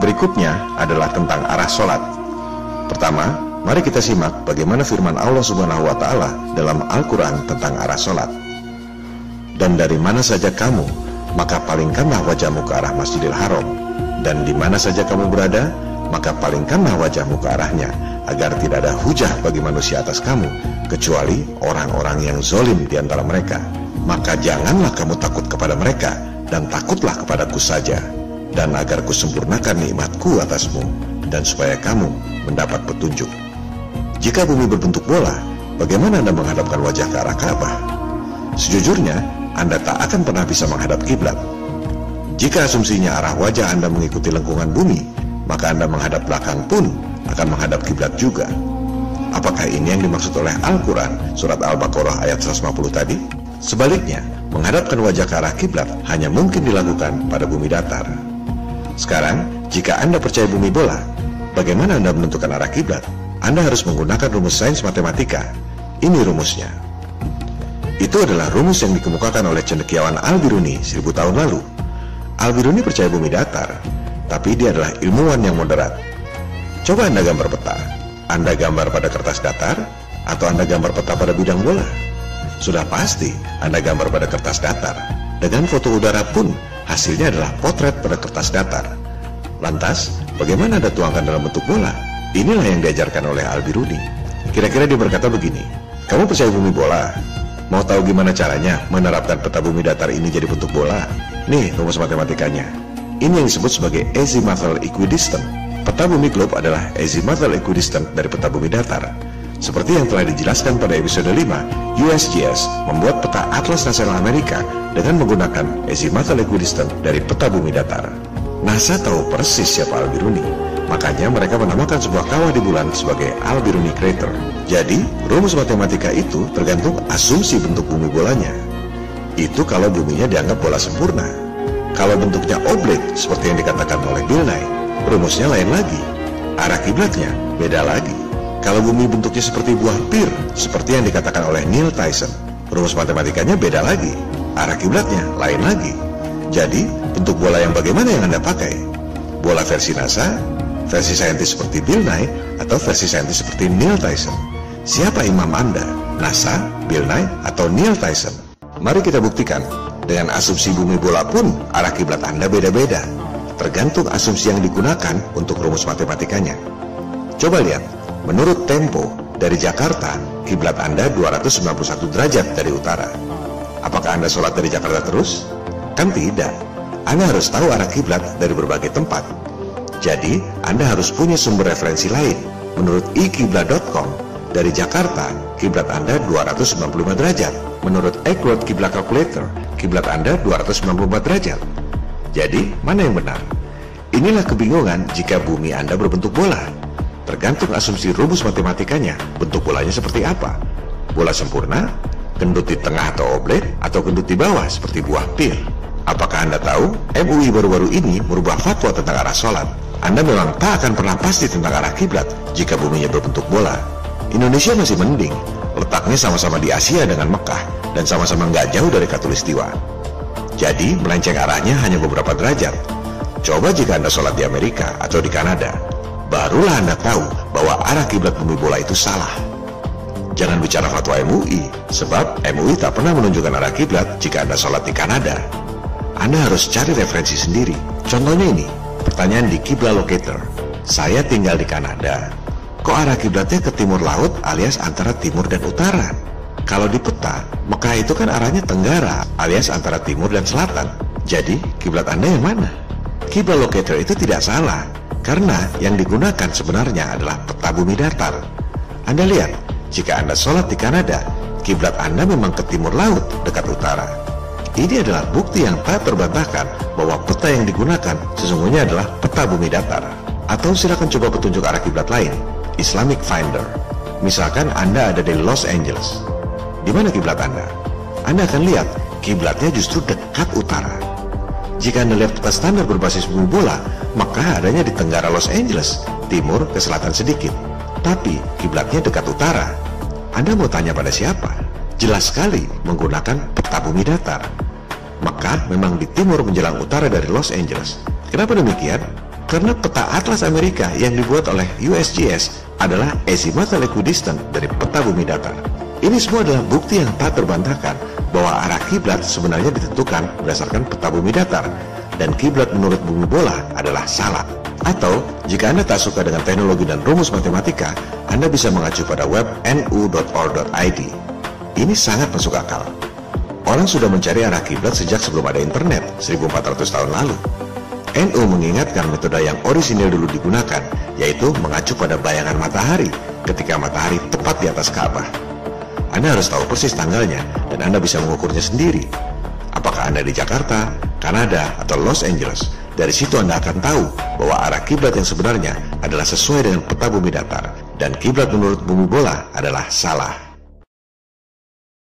Berikutnya adalah tentang arah sholat. Pertama, mari kita simak bagaimana firman Allah Subhanahu wa Ta'ala dalam Al-Quran tentang arah sholat. Dan dari mana saja kamu, maka palingkanlah wajahmu ke arah Masjidil Haram, dan di mana saja kamu berada, maka palingkanlah wajahmu ke arahnya, agar tidak ada hujah bagi manusia atas kamu, kecuali orang-orang yang zolim di antara mereka. Maka janganlah kamu takut kepada mereka, dan takutlah kepadaku saja, dan agar kusempurnakan nikmatku atasmu, dan supaya kamu mendapat petunjuk. Jika bumi berbentuk bola, bagaimana Anda menghadapkan wajah ke arah Ka'bah? Sejujurnya, Anda tak akan pernah bisa menghadap kiblat. Jika asumsinya arah wajah Anda mengikuti lengkungan bumi, maka Anda menghadap belakang pun akan menghadap kiblat juga. Apakah ini yang dimaksud oleh Al-Quran surat Al-Baqarah ayat 150 tadi? Sebaliknya, menghadapkan wajah ke arah kiblat hanya mungkin dilakukan pada bumi datar. Sekarang, jika Anda percaya bumi bola, bagaimana Anda menentukan arah kiblat? Anda harus menggunakan rumus sains matematika. Ini rumusnya. Itu adalah rumus yang dikemukakan oleh cendekiawan Al-Biruni 1000 tahun lalu. Al-Biruni percaya bumi datar, tapi dia adalah ilmuwan yang moderat. Coba Anda gambar peta. Anda gambar pada kertas datar, atau Anda gambar peta pada bidang bola? Sudah pasti Anda gambar pada kertas datar. Dengan foto udara pun, hasilnya adalah potret pada kertas datar. Lantas, bagaimana Anda tuangkan dalam bentuk bola? Inilah yang diajarkan oleh Al-Biruni. Kira-kira dia berkata begini, kamu percaya bumi bola? Mau tahu gimana caranya menerapkan peta bumi datar ini jadi bentuk bola? Nih rumus matematikanya. Ini yang disebut sebagai azimuthal equidistant. Peta bumi globe adalah azimuthal equidistant dari peta bumi datar. Seperti yang telah dijelaskan pada episode 5, USGS membuat peta Atlas Nasional Amerika dengan menggunakan azimuthal equidistant dari peta bumi datar. NASA tahu persis siapa Al-Biruni, makanya mereka menamakan sebuah kawah di bulan sebagai Al-Biruni Crater. Jadi, rumus matematika itu tergantung asumsi bentuk bumi bolanya. Itu kalau buminya dianggap bola sempurna. Kalau bentuknya oblik seperti yang dikatakan oleh Bill Nye, rumusnya lain lagi. Arah kiblatnya beda lagi. Kalau bumi bentuknya seperti buah pir, seperti yang dikatakan oleh Neil Tyson, rumus matematikanya beda lagi. Arah kiblatnya lain lagi. Jadi, bentuk bola yang bagaimana yang Anda pakai? Bola versi NASA, versi saintis seperti Bill Nye, atau versi saintis seperti Neil Tyson? Siapa imam Anda? NASA, Bill Nye, atau Neil Tyson? Mari kita buktikan. Dengan asumsi bumi bola pun, arah kiblat Anda beda-beda. Tergantung asumsi yang digunakan untuk rumus matematikanya. Coba lihat. Menurut Tempo, dari Jakarta, kiblat Anda 291 derajat dari utara. Apakah Anda sholat dari Jakarta terus? Kan tidak. Anda harus tahu arah kiblat dari berbagai tempat. Jadi, Anda harus punya sumber referensi lain. Menurut ikiblat.com, dari Jakarta, kiblat Anda 295 derajat. Menurut Accurate Kiblat Calculator, kiblat Anda 294 derajat. Jadi, mana yang benar? Inilah kebingungan jika bumi Anda berbentuk bola. Tergantung asumsi rumus matematikanya, bentuk bolanya seperti apa? Bola sempurna, gendut di tengah atau oblek, atau gendut di bawah seperti buah pir? Apakah Anda tahu, MUI baru-baru ini merubah fatwa tentang arah sholat. Anda memang tak akan pernah pasti tentang arah kiblat jika buminya berbentuk bola. Indonesia masih mending, letaknya sama-sama di Asia dengan Mekah, dan sama-sama nggak jauh dari Khatulistiwa. Jadi, melenceng arahnya hanya beberapa derajat. Coba jika Anda sholat di Amerika atau di Kanada, barulah Anda tahu bahwa arah kiblat bumi bola itu salah. Jangan bicara fatwa MUI, sebab MUI tak pernah menunjukkan arah kiblat jika Anda sholat di Kanada. Anda harus cari referensi sendiri. Contohnya ini, pertanyaan di Kiblat Locator. Saya tinggal di Kanada. Kok arah kiblatnya ke timur laut alias antara timur dan utara? Kalau di peta, Mekah itu kan arahnya tenggara alias antara timur dan selatan. Jadi, kiblat Anda yang mana? Kiblat Locator itu tidak salah, karena yang digunakan sebenarnya adalah peta bumi datar. Anda lihat, jika Anda sholat di Kanada, kiblat Anda memang ke timur laut dekat utara. Ini adalah bukti yang tak terbantahkan bahwa peta yang digunakan sesungguhnya adalah peta bumi datar. Atau silakan coba petunjuk arah kiblat lain, Islamic Finder. Misalkan Anda ada di Los Angeles. Di mana kiblat Anda? Anda akan lihat kiblatnya justru dekat utara. Jika Anda lihat peta standar berbasis bumi bola, maka adanya di tenggara Los Angeles, timur ke selatan sedikit. Tapi kiblatnya dekat utara. Anda mau tanya pada siapa? Jelas sekali menggunakan peta bumi datar. Mekah memang di timur menjelang utara dari Los Angeles. Kenapa demikian? Karena peta atlas Amerika yang dibuat oleh USGS adalah azimuthal equidistant dari peta bumi datar. Ini semua adalah bukti yang tak terbantahkan bahwa arah kiblat sebenarnya ditentukan berdasarkan peta bumi datar, dan kiblat menurut bumi bola adalah salah. Atau, jika Anda tak suka dengan teknologi dan rumus matematika, Anda bisa mengacu pada web nu.org.id. Ini sangat masuk akal. Orang sudah mencari arah kiblat sejak sebelum ada internet, 1400 tahun lalu. NU mengingatkan metode yang orisinil dulu digunakan, yaitu mengacu pada bayangan matahari ketika matahari tepat di atas Ka'bah. Anda harus tahu persis tanggalnya, dan Anda bisa mengukurnya sendiri. Apakah Anda di Jakarta, Kanada, atau Los Angeles? Dari situ Anda akan tahu bahwa arah kiblat yang sebenarnya adalah sesuai dengan peta bumi datar, dan kiblat menurut bumi bola adalah salah.